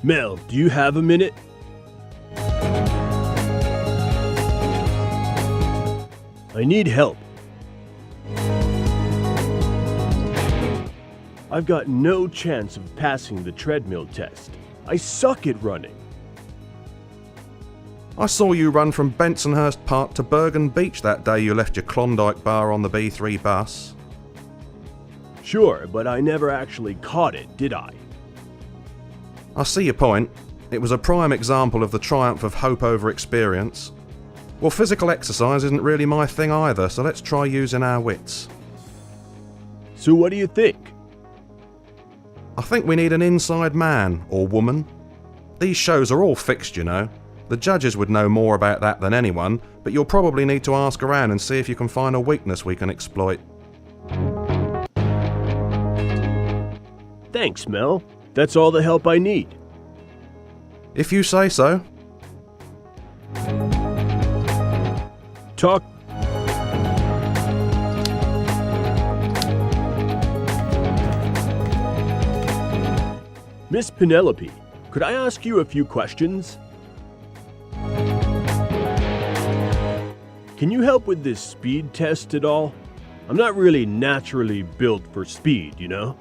Mel, do you have a minute? I need help. I've got no chance of passing the treadmill test. I suck at running. I saw you run from Bensonhurst Park to Bergen Beach that day you left your Klondike bar on the B3 bus. Sure, but I never actually caught it, did I? I see your point. It was a prime example of the triumph of hope over experience. Well, physical exercise isn't really my thing either, so let's try using our wits. So what do you think? I think we need an inside man, or woman. These shows are all fixed, you know. The judges would know more about that than anyone, but you'll probably need to ask around and see if you can find a weakness we can exploit. Thanks, Mel. That's all the help I need. If you say so. Talk. Miss Penelope, could I ask you a few questions? Can you help with this speed test at all? I'm not really naturally built for speed, you know?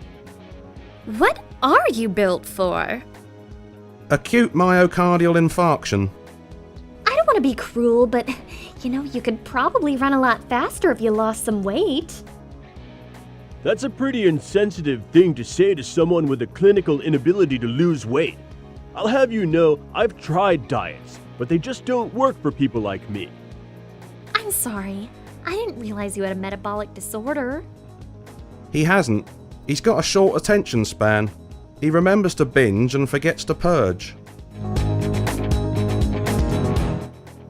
What are you built for? Acute myocardial infarction. I don't want to be cruel, but you could probably run a lot faster if you lost some weight. That's a pretty insensitive thing to say to someone with a clinical inability to lose weight. I'll have you know, I've tried diets, but they just don't work for people like me. I'm sorry. I didn't realize you had a metabolic disorder. He hasn't. He's got a short attention span. He remembers to binge and forgets to purge.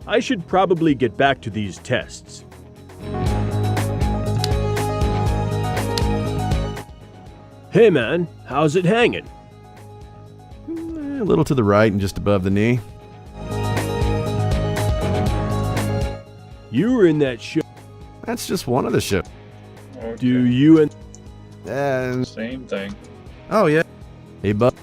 I should probably get back to these tests. Hey man, how's it hanging? A little to the right and just above the knee. You were in that show. That's just one of the shows. Okay. Do you and... Same thing. Oh yeah. Hey, bud.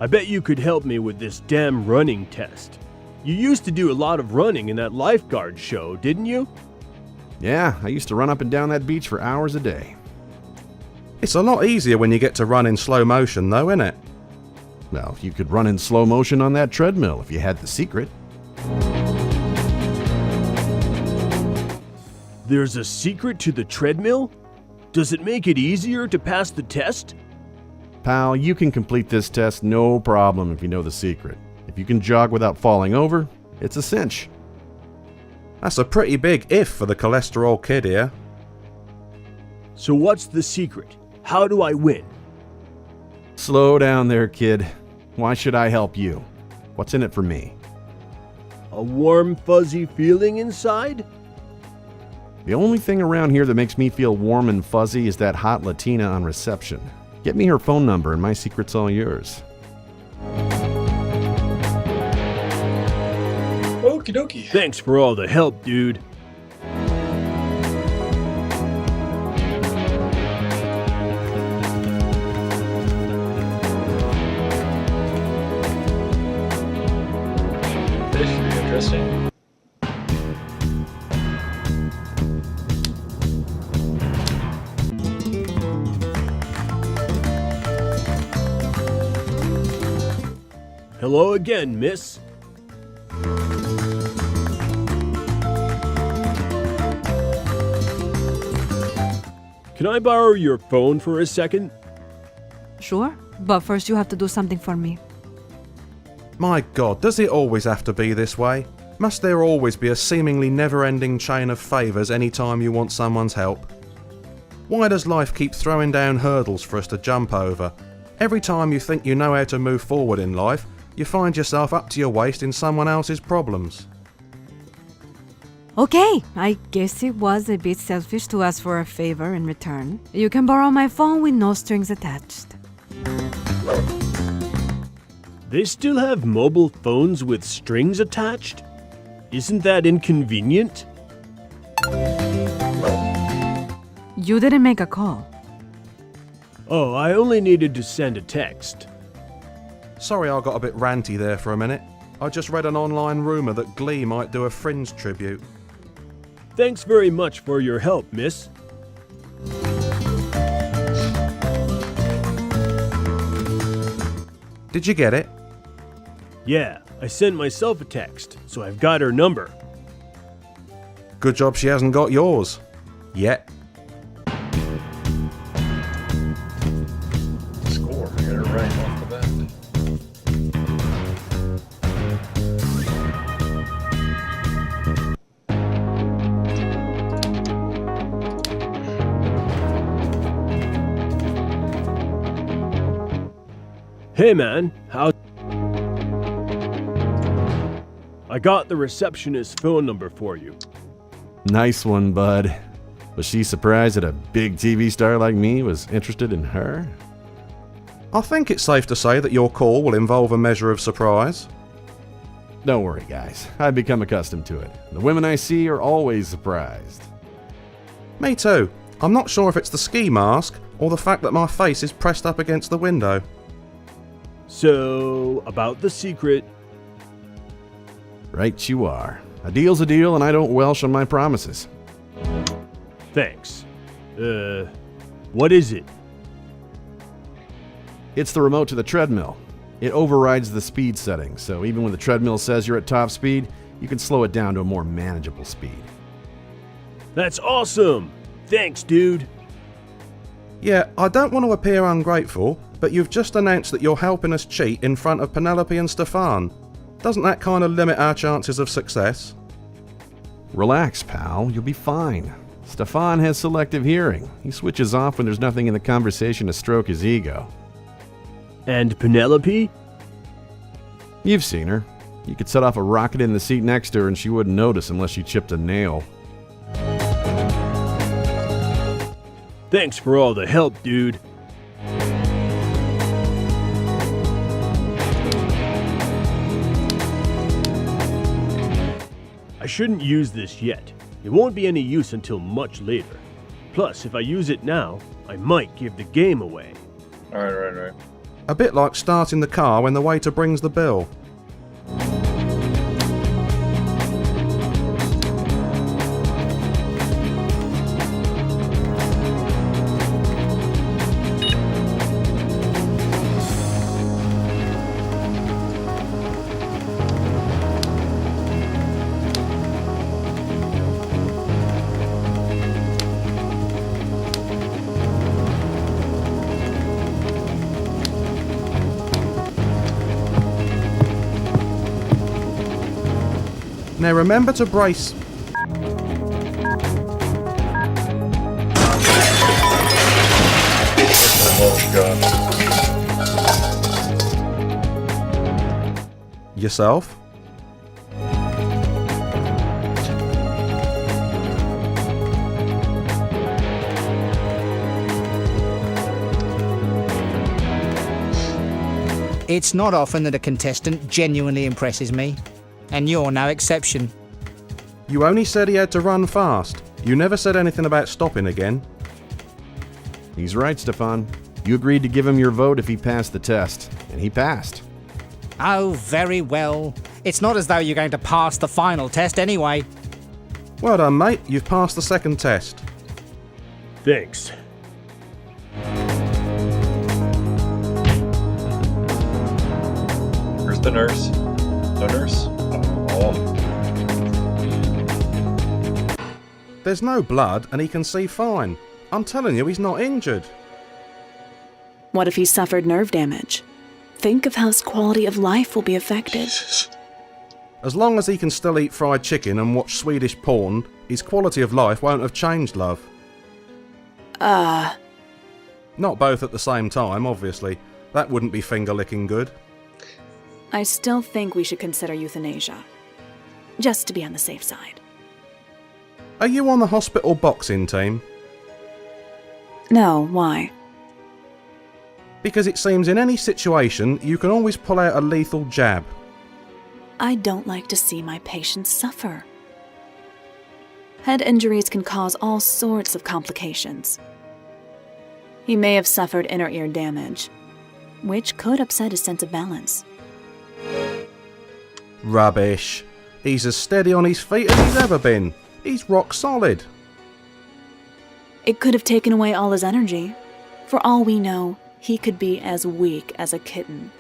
I bet you could help me with this damn running test. You used to do a lot of running in that lifeguard show, didn't you? Yeah, I used to run up and down that beach for hours a day. It's a lot easier when you get to run in slow motion though, isn't it? Well, you could run in slow motion on that treadmill if you had the secret. There's a secret to the treadmill? Does it make it easier to pass the test? Pal, you can complete this test no problem if you know the secret. If you can jog without falling over, it's a cinch. That's a pretty big if for the cholesterol kid here. So what's the secret? How do I win? Slow down there, kid. Why should I help you? What's in it for me? A warm, fuzzy feeling inside? The only thing around here that makes me feel warm and fuzzy is that hot Latina on reception. Get me her phone number and my secret's all yours. Okie dokie. Thanks for all the help, dude. This should be interesting. Hello again, miss. Can I borrow your phone for a second? Sure, but first you have to do something for me. My God, does it always have to be this way? Must there always be a seemingly never-ending chain of favours any time you want someone's help? Why does life keep throwing down hurdles for us to jump over? Every time you think you know how to move forward in life, you find yourself up to your waist in someone else's problems. Okay, I guess it was a bit selfish to ask for a favor in return. You can borrow my phone with no strings attached. They still have mobile phones with strings attached? Isn't that inconvenient? You didn't make a call. Oh, I only needed to send a text. Sorry I got a bit ranty there for a minute. I just read an online rumour that Glee might do a Fringe tribute. Thanks very much for your help, miss. Did you get it? Yeah, I sent myself a text, so I've got her number. Good job she hasn't got yours. Yet. Score. I got it right off the bat. Hey man, how... I got the receptionist's phone number for you. Nice one, bud. Was she surprised that a big TV star like me was interested in her? I think it's safe to say that your call will involve a measure of surprise. Don't worry, guys. I've become accustomed to it. The women I see are always surprised. Me too. I'm not sure if it's the ski mask or the fact that my face is pressed up against the window. So, about the secret. Right you are. A deal's a deal, and I don't welsh on my promises. Thanks. What is it? It's the remote to the treadmill. It overrides the speed setting, so even when the treadmill says you're at top speed, you can slow it down to a more manageable speed. That's awesome! Thanks, dude. Yeah, I don't want to appear ungrateful, but you've just announced that you're helping us cheat in front of Penelope and Stefan. Doesn't that kind of limit our chances of success? Relax, pal. You'll be fine. Stefan has selective hearing. He switches off when there's nothing in the conversation to stroke his ego. And Penelope? You've seen her. You could set off a rocket in the seat next to her and she wouldn't notice unless you chipped a nail. Thanks for all the help, dude. I shouldn't use this yet. It won't be any use until much later. Plus, if I use it now, I might give the game away. Right. A bit like starting the car when the waiter brings the bill. Now remember to brace. Oh god. Yourself. It's not often that a contestant genuinely impresses me, and you're no exception. You only said he had to run fast. You never said anything about stopping again. He's right, Stefan. You agreed to give him your vote if he passed the test, and he passed. Oh, very well. It's not as though you're going to pass the final test anyway. Well done, mate. You've passed the second test. Thanks. Where's the nurse? No nurse? Oh. There's no blood and he can see fine. I'm telling you, he's not injured. What if he suffered nerve damage? Think of how his quality of life will be affected. Jesus. As long as he can still eat fried chicken and watch Swedish porn, his quality of life won't have changed, love. Not both at the same time, obviously. That wouldn't be finger-licking good. I still think we should consider euthanasia. Just to be on the safe side. Are you on the hospital boxing team? No, why? Because it seems in any situation, you can always pull out a lethal jab. I don't like to see my patients suffer. Head injuries can cause all sorts of complications. He may have suffered inner ear damage, which could upset his sense of balance. Rubbish. He's as steady on his feet as he's ever been. He's rock solid. It could have taken away all his energy. For all we know, he could be as weak as a kitten.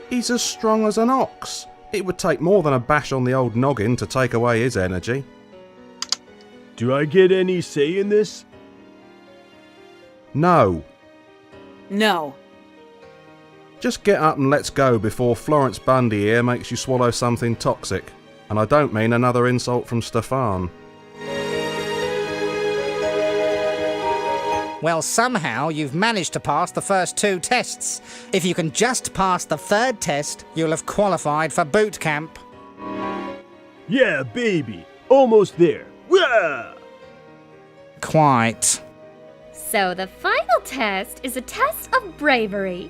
He's as strong as an ox. It would take more than a bash on the old noggin to take away his energy. Do I get any say in this? No. No. Just get up and let's go before Florence Bundy here makes you swallow something toxic. And I don't mean another insult from Stefan. Well, somehow you've managed to pass the first 2 tests. If you can just pass the 3rd test, you'll have qualified for boot camp. Yeah, baby. Almost there. Yeah! Quite. So the final test is a test of bravery.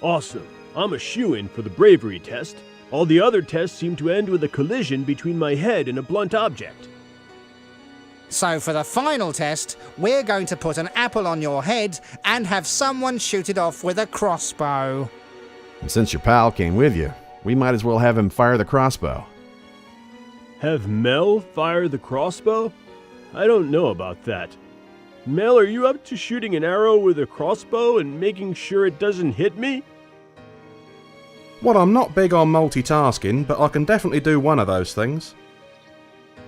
Awesome. I'm a shoo-in for the bravery test. All the other tests seem to end with a collision between my head and a blunt object. So for the final test, we're going to put an apple on your head and have someone shoot it off with a crossbow. And since your pal came with you, we might as well have him fire the crossbow. Have Mel fire the crossbow? I don't know about that. Mel, are you up to shooting an arrow with a crossbow and making sure it doesn't hit me? Well, I'm not big on multitasking, but I can definitely do one of those things.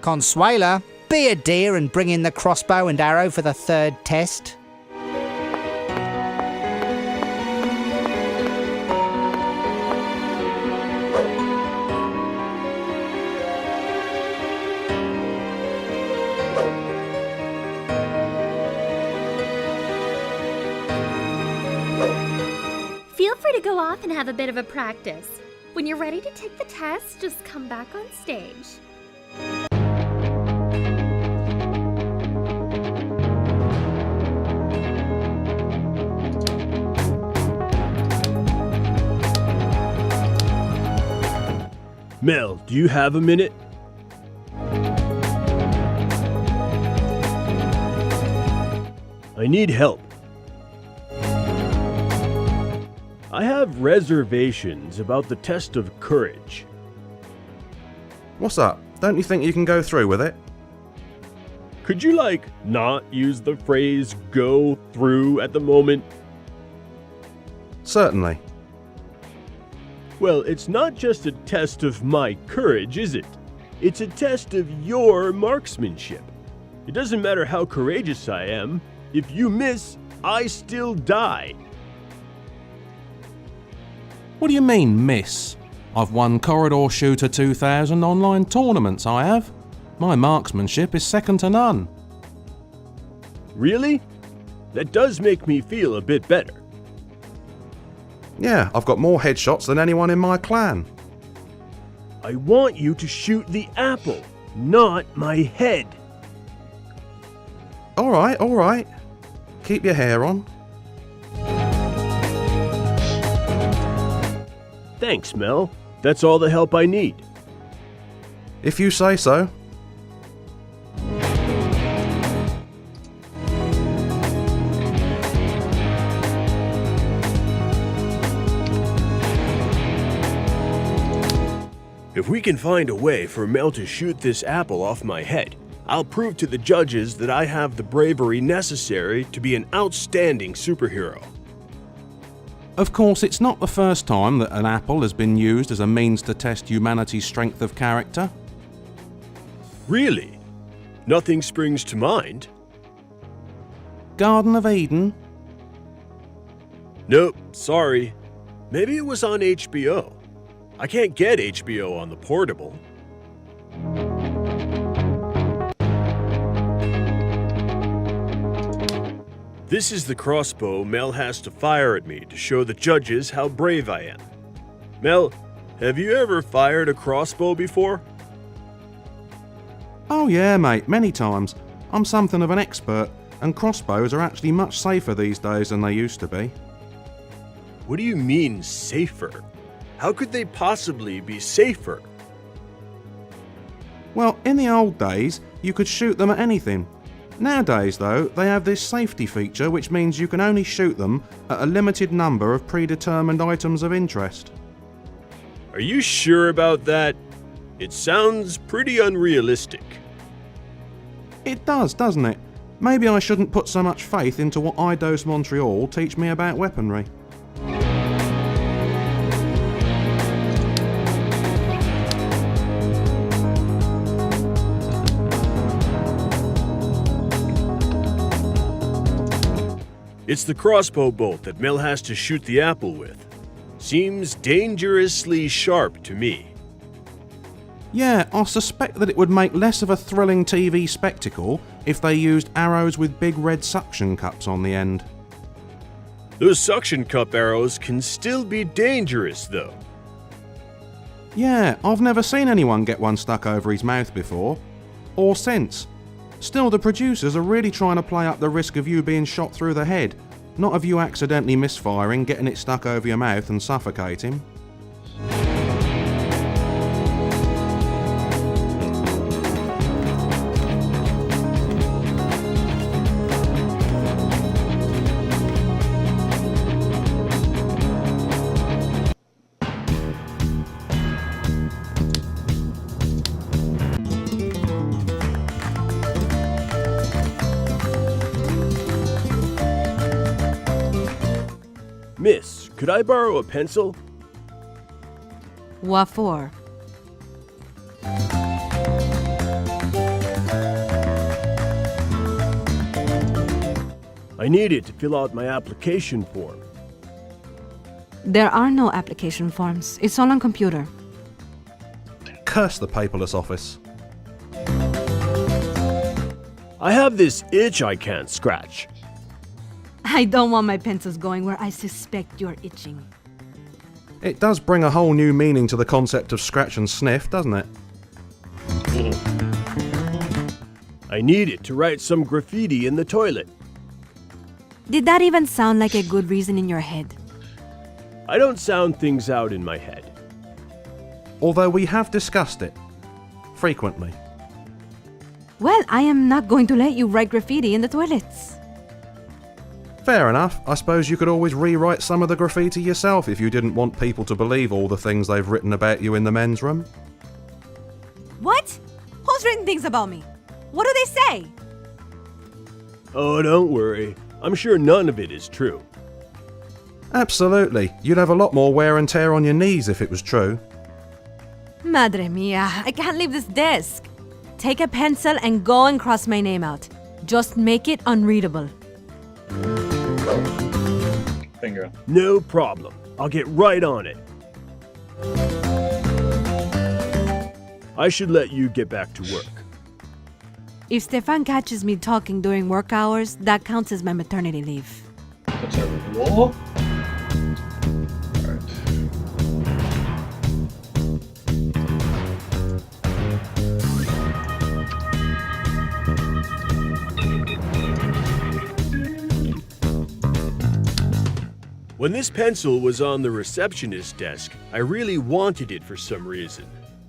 Consuela, be a dear and bring in the crossbow and arrow for the 3rd test. Feel free to go off and have a bit of a practice. When you're ready to take the test, just come back on stage. Mel, do you have a minute? I need help. I have reservations about the test of courage. What's up? Don't you think you can go through with it? Could you, not use the phrase go through at the moment? Certainly. Well, it's not just a test of my courage, is it? It's a test of your marksmanship. It doesn't matter how courageous I am. If you miss, I still die. What do you mean, miss? I've won Corridor Shooter 2000 online tournaments, I have. My marksmanship is second to none. Really? That does make me feel a bit better. Yeah, I've got more headshots than anyone in my clan. I want you to shoot the apple, not my head. Alright. Keep your hair on. Thanks, Mel. That's all the help I need. If you say so. If we can find a way for Mel to shoot this apple off my head, I'll prove to the judges that I have the bravery necessary to be an outstanding superhero. Of course, it's not the first time that an apple has been used as a means to test humanity's strength of character. Really? Nothing springs to mind? Garden of Eden? Nope, sorry. Maybe it was on HBO. I can't get HBO on the portable. This is the crossbow Mel has to fire at me to show the judges how brave I am. Mel, have you ever fired a crossbow before? Oh yeah, mate, many times. I'm something of an expert, and crossbows are actually much safer these days than they used to be. What do you mean, safer? How could they possibly be safer? Well, in the old days, you could shoot them at anything. Nowadays though, they have this safety feature which means you can only shoot them at a limited number of predetermined items of interest. Are you sure about that? It sounds pretty unrealistic. It does, doesn't it? Maybe I shouldn't put so much faith into what Eidos Montreal teach me about weaponry. It's the crossbow bolt that Mel has to shoot the apple with. Seems dangerously sharp to me. Yeah, I suspect that it would make less of a thrilling TV spectacle if they used arrows with big red suction cups on the end. Those suction cup arrows can still be dangerous, though. Yeah, I've never seen anyone get one stuck over his mouth before. Or since. Still, the producers are really trying to play up the risk of you being shot through the head, not of you accidentally misfiring, getting it stuck over your mouth and suffocating. Miss, could I borrow a pencil? What for? I need it to fill out my application form. There are no application forms. It's all on computer. Curse the paperless office. I have this itch I can't scratch. I don't want my pencils going where I suspect you're itching. It does bring a whole new meaning to the concept of scratch and sniff, doesn't it? I need it to write some graffiti in the toilet. Did that even sound like a good reason in your head? I don't sound things out in my head. Although we have discussed it. Frequently. Well, I am not going to let you write graffiti in the toilets. Fair enough. I suppose you could always rewrite some of the graffiti yourself if you didn't want people to believe all the things they've written about you in the men's room. What? Who's written things about me? What do they say? Oh, don't worry. I'm sure none of it is true. Absolutely. You'd have a lot more wear and tear on your knees if it was true. Madre mia, I can't leave this desk. Take a pencil and go and cross my name out. Just make it unreadable. Bingo. No problem. I'll get right on it. I should let you get back to work. If Stefan catches me talking during work hours, that counts as my maternity leave. That's a rule. Alright. When this pencil was on the receptionist's desk, I really wanted it for some reason.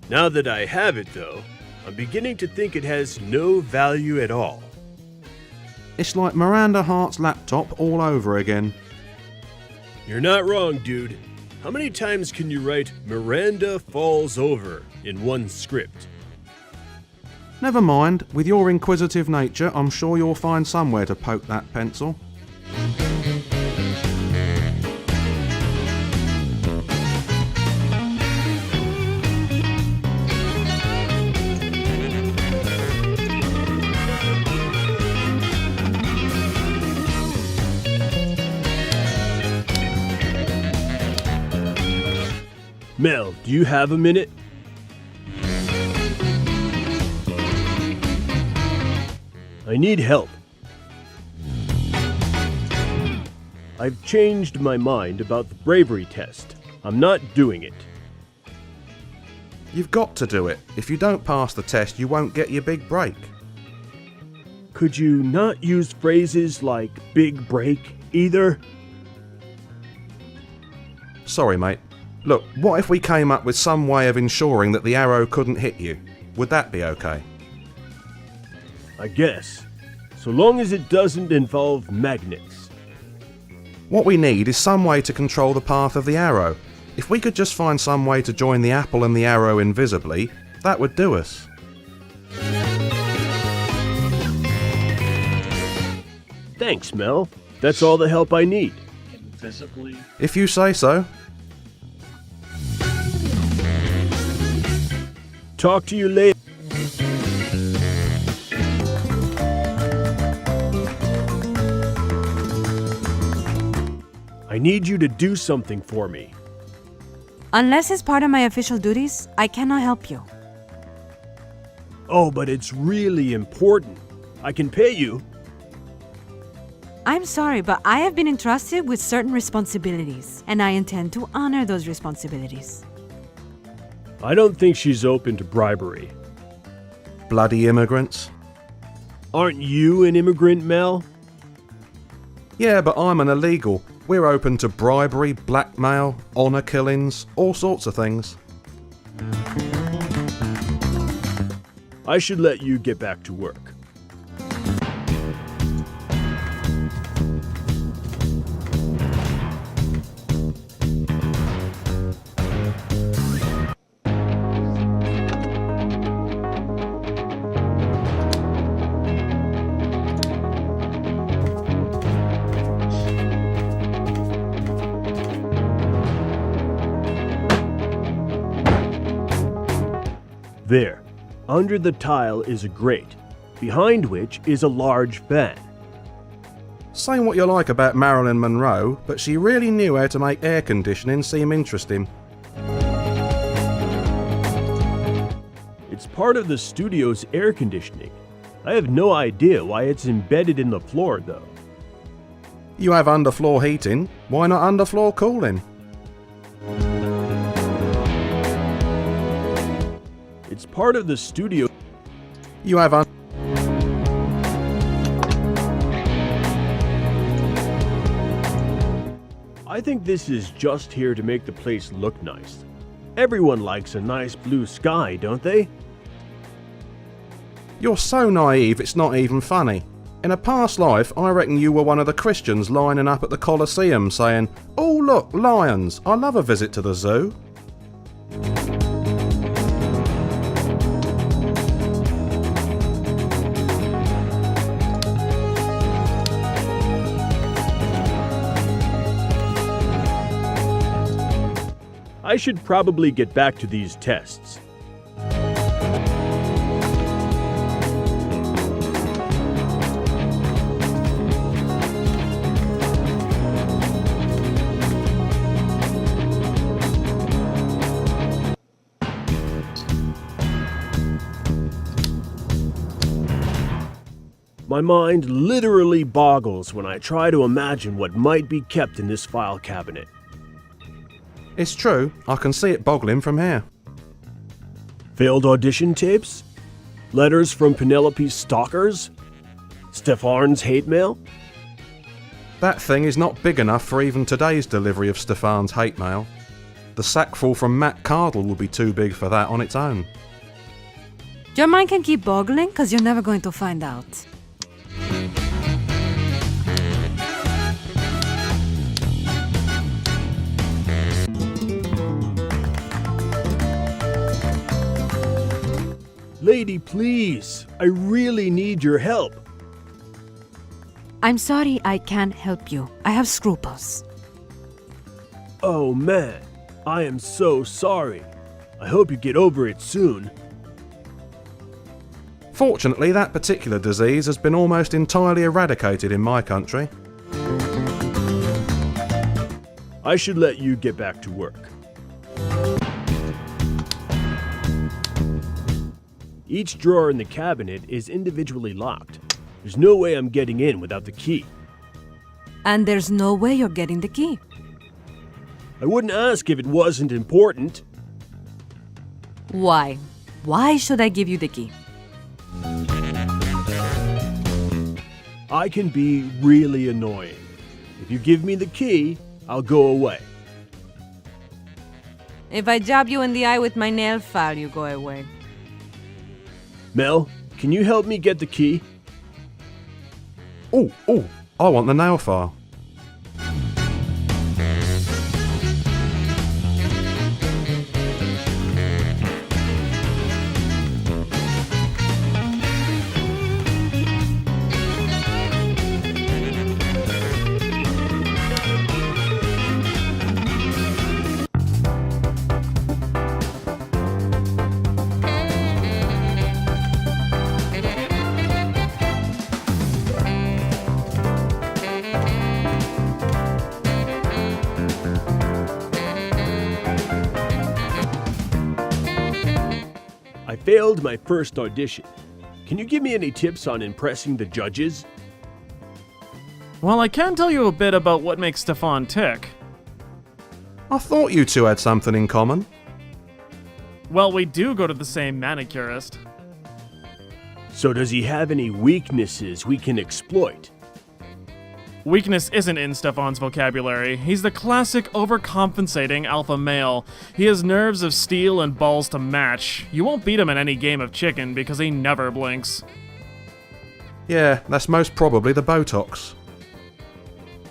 Now that I have it, though, I'm beginning to think it has no value at all. It's like Miranda Hart's laptop all over again. You're not wrong, dude. How many times can you write Miranda falls over in one script? Never mind, with your inquisitive nature, I'm sure you'll find somewhere to poke that pencil. Mel, do you have a minute? I need help. I've changed my mind about the bravery test. I'm not doing it. You've got to do it. If you don't pass the test, you won't get your big break. Could you not use phrases like big break either? Sorry, mate. Look, what if we came up with some way of ensuring that the arrow couldn't hit you? Would that be okay? I guess. so long as it doesn't involve magnets. What we need is some way to control the path of the arrow. If we could just find some way to join the apple and the arrow invisibly, that would do us. Thanks, Mel. That's all the help I need. Invisibly. If you say so. Talk to you later. I need you to do something for me. Unless it's part of my official duties, I cannot help you. Oh, but it's really important. I can pay you. I'm sorry, but I have been entrusted with certain responsibilities, and I intend to honor those responsibilities. I don't think she's open to bribery. Bloody immigrants. Aren't you an immigrant, Mel? Yeah, but I'm an illegal. We're open to bribery, blackmail, honour killings, all sorts of things. I should let you get back to work. There, under the tile is a grate, behind which is a large fan. Say what you like about Marilyn Monroe, but she really knew how to make air conditioning seem interesting. It's part of the studio's air conditioning. I have no idea why it's embedded in the floor, though. You have underfloor heating, why not underfloor cooling? It's part of the studio. You have I think this is just here to make the place look nice. Everyone likes a nice blue sky, don't they? You're so naive it's not even funny. In a past life, I reckon you were one of the Christians lining up at the Colosseum saying, "Oh look, lions, I love a visit to the zoo." I should probably get back to these tests. My mind literally boggles when I try to imagine what might be kept in this file cabinet. It's true, I can see it boggling from here. Failed audition tapes? Letters from Penelope's stalkers? Stefan's hate mail? That thing is not big enough for even today's delivery of Stefan's hate mail. The sackful from Matt Cardle will be too big for that on its own. Your mind can keep boggling because you're never going to find out. Lady, please, I really need your help. I'm sorry I can't help you. I have scruples. Oh man, I am so sorry. I hope you get over it soon. Fortunately, that particular disease has been almost entirely eradicated in my country. I should let you get back to work. Each drawer in the cabinet is individually locked. There's no way I'm getting in without the key. And there's no way you're getting the key. I wouldn't ask if it wasn't important. Why? Why should I give you the key? I can be really annoying. If you give me the key, I'll go away. If I jab you in the eye with my nail file, you go away. Mel, can you help me get the key? Oh, I want the nail file. I failed my first audition. Can you give me any tips on impressing the judges? Well, I can tell you a bit about what makes Stefan tick. I thought you two had something in common. Well, we do go to the same manicurist. So does he have any weaknesses we can exploit? Weakness isn't in Stefan's vocabulary. He's the classic overcompensating alpha male. He has nerves of steel and balls to match. You won't beat him in any game of chicken because he never blinks. Yeah, that's most probably the Botox.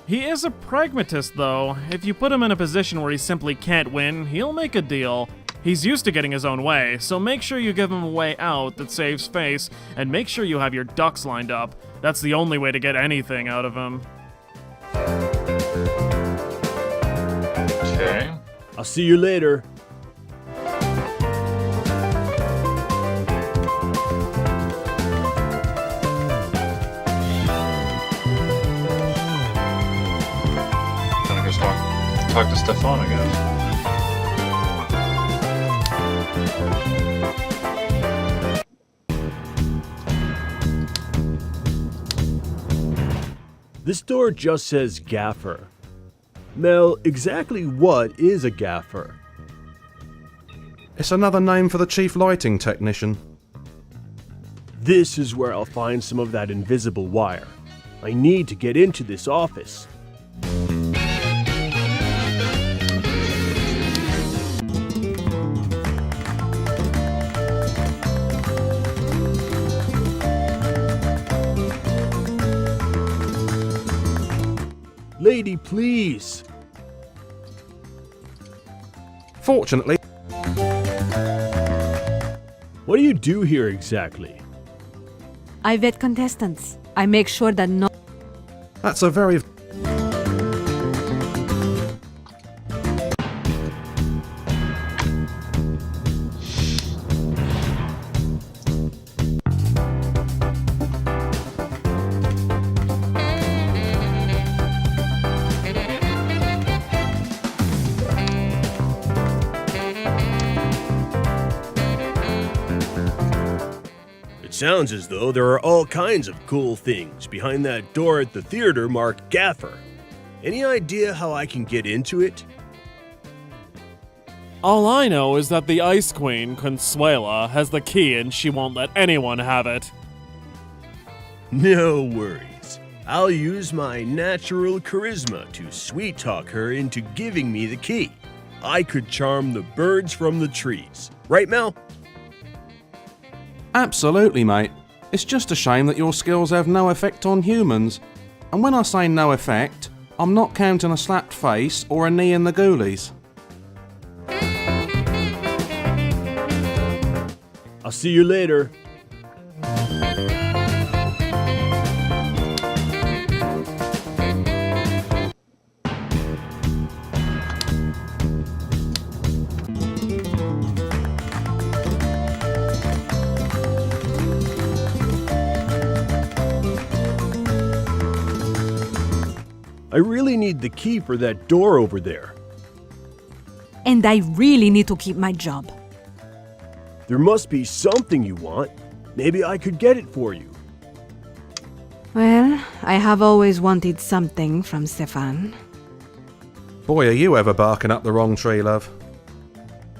He is a pragmatist, though. If you put him in a position where he simply can't win, he'll make a deal. He's used to getting his own way, so make sure you give him a way out that saves face, and make sure you have your ducks lined up. That's the only way to get anything out of him. Okay. I'll see you later. Gonna go talk to Stefan, I guess. This door just says gaffer. Mel, exactly what is a gaffer? It's another name for the chief lighting technician. This is where I'll find some of that invisible wire. I need to get into this office. Lady, please. Fortunately, What do you do here exactly? I vet contestants. I make sure that no. that's a very... It sounds as though there are all kinds of cool things behind that door at the theater marked Gaffer. Any idea how I can get into it? All I know is that the Ice Queen, Consuela, has the key and she won't let anyone have it. No worries. I'll use my natural charisma to sweet-talk her into giving me the key. I could charm the birds from the trees. Right, Mel? Absolutely, mate. It's just a shame that your skills have no effect on humans. And when I say no effect, I'm not counting a slapped face or a knee in the ghoulies. I'll see you later. I really need the key for that door over there. And I really need to keep my job. There must be something you want. Maybe I could get it for you. Well, I have always wanted something from Stefan. Boy, are you ever barking up the wrong tree, love.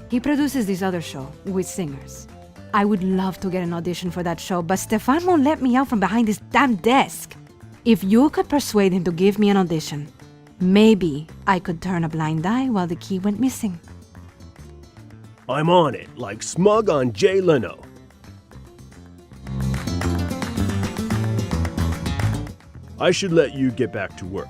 He produces this other show with singers. I would love to get an audition for that show, but Stefan won't let me out from behind his damn desk. If you could persuade him to give me an audition, maybe I could turn a blind eye while the key went missing. I'm on it, like Smug on Jay Leno. I should let you get back to work.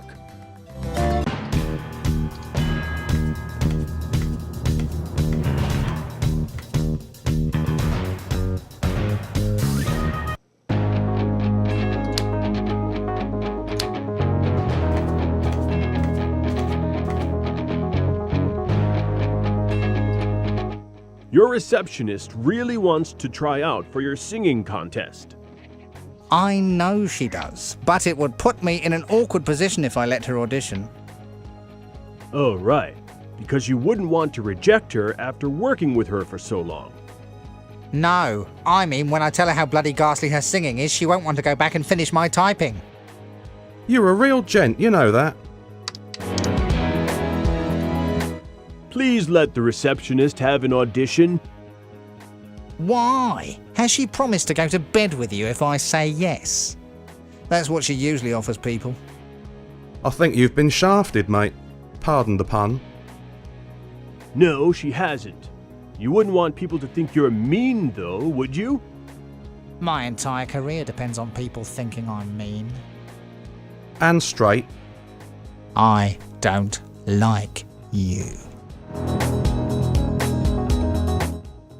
Your receptionist really wants to try out for your singing contest. I know she does, but it would put me in an awkward position if I let her audition. Oh, right. Because you wouldn't want to reject her after working with her for so long. No, I mean when I tell her how bloody ghastly her singing is, she won't want to go back and finish my typing. You're a real gent, you know that. Please let the receptionist have an audition. Why? Has she promised to go to bed with you if I say yes? That's what she usually offers people. I think you've been shafted, mate. Pardon the pun. No, she hasn't. You wouldn't want people to think you're mean, though, would you? My entire career depends on people thinking I'm mean. And straight. I don't like you.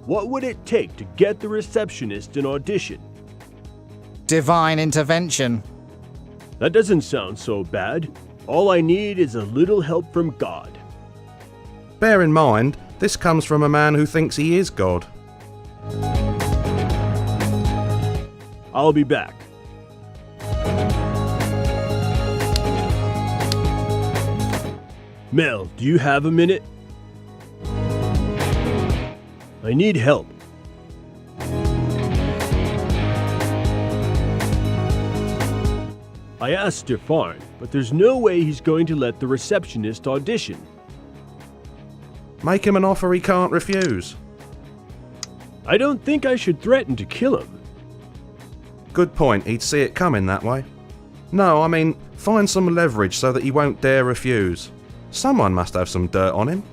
What would it take to get the receptionist an audition? Divine intervention. That doesn't sound so bad. All I need is a little help from God. Bear in mind, this comes from a man who thinks he is God. I'll be back. Mel, do you have a minute? I need help. I asked Stefan, but there's no way he's going to let the receptionist audition. Make him an offer he can't refuse. I don't think I should threaten to kill him. Good point, he'd see it coming that way. No, I mean, find some leverage so that he won't dare refuse. Someone must have some dirt on him.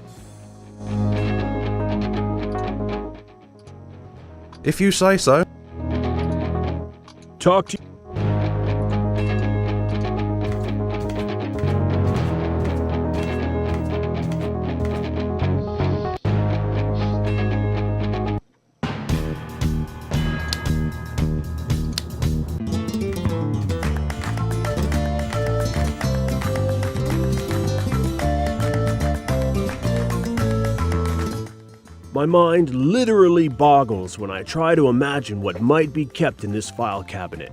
If you say so. Talk to you. My mind literally boggles when I try to imagine what might be kept in this file cabinet.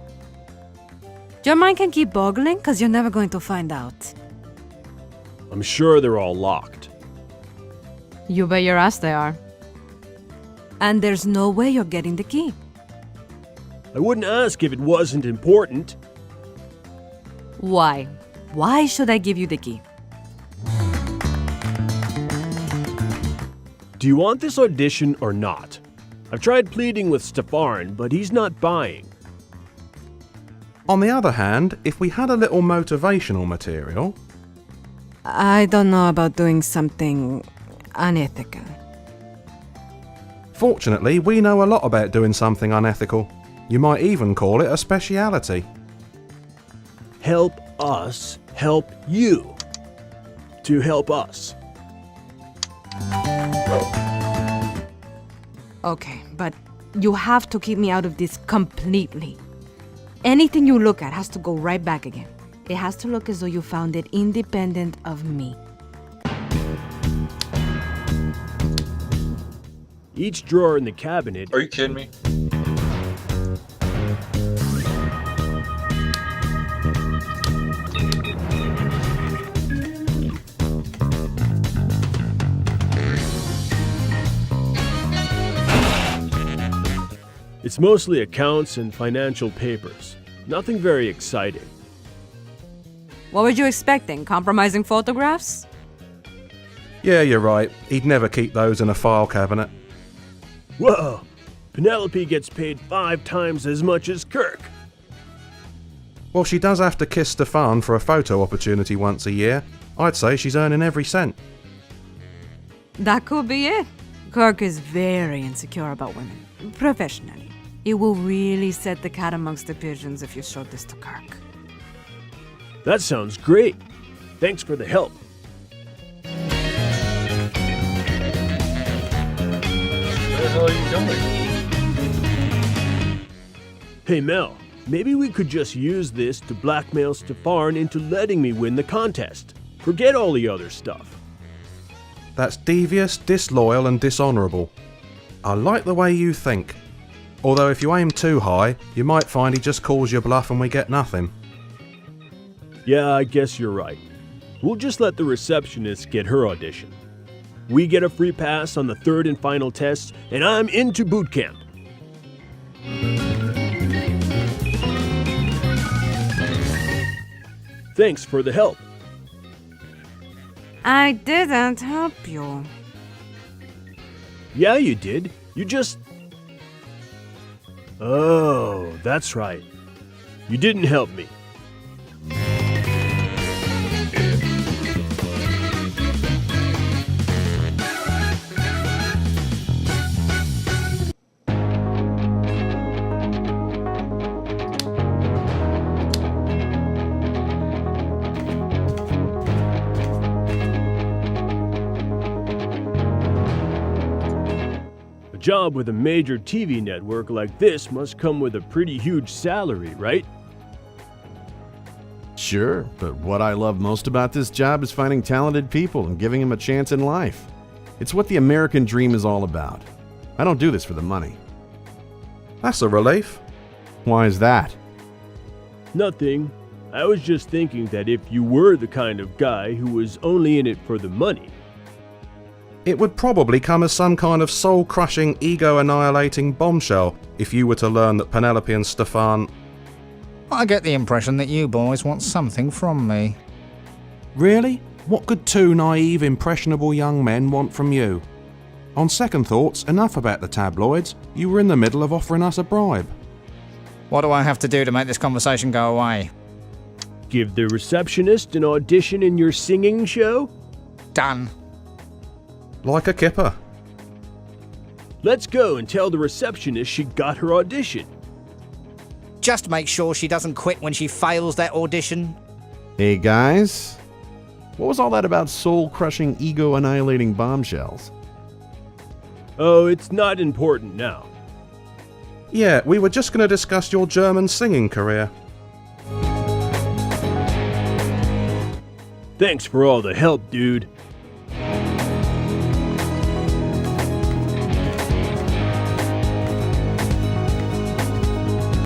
Your mind can keep boggling because you're never going to find out. I'm sure they're all locked. You bet your ass they are. And there's no way you're getting the key. I wouldn't ask if it wasn't important. Why? Why should I give you the key? Do you want this audition or not? I've tried pleading with Stefan, but he's not buying. On the other hand, if we had a little motivational material... I don't know about doing something unethical. Fortunately, we know a lot about doing something unethical. You might even call it a speciality. Help us help you. To help us. Okay, but you have to keep me out of this completely. Anything you look at has to go right back again. It has to look as though you found it independent of me. Each drawer in the cabinet... Are you kidding me? It's mostly accounts and financial papers. Nothing very exciting. What were you expecting? Compromising photographs? Yeah, you're right. He'd never keep those in a file cabinet. Whoa! Penelope gets paid 5 times as much as Kirk. Well, she does have to kiss Stefan for a photo opportunity once a year. I'd say she's earning every cent. That could be it. Kirk is very insecure about women, professionally. It will really set the cat amongst the pigeons if you show this to Kirk. That sounds great. Thanks for the help. Where the hell are you going? Hey Mel, maybe we could just use this to blackmail Stefan into letting me win the contest. Forget all the other stuff. That's devious, disloyal, and dishonourable. I like the way you think. Although if you aim too high, you might find he just calls your bluff and we get nothing. Yeah, I guess you're right. We'll just let the receptionist get her audition. We get a free pass on the third and final test, and I'm into boot camp. Thanks for the help. I didn't help you. Yeah, you did. You just... Oh, that's right. You didn't help me. A job with a major TV network like this must come with a pretty huge salary, right? Sure, but what I love most about this job is finding talented people and giving them a chance in life. It's what the American dream is all about. I don't do this for the money. That's a relief. Why is that? Nothing. I was just thinking that if you were the kind of guy who was only in it for the money, It would probably come as some kind of soul-crushing, ego-annihilating bombshell if you were to learn that Penelope and Stefan... I get the impression that you boys want something from me. Really? What could two naive, impressionable young men want from you? On second thoughts, enough about the tabloids. You were in the middle of offering us a bribe. What do I have to do to make this conversation go away? give the receptionist an audition in your singing show? Done. Like a kipper. Let's go and tell the receptionist she got her audition. Just make sure she doesn't quit when she fails that audition. Hey guys, what was all that about soul-crushing, ego-annihilating bombshells? Oh, it's not important now. Yeah, we were just going to discuss your German singing career. Thanks for all the help, dude.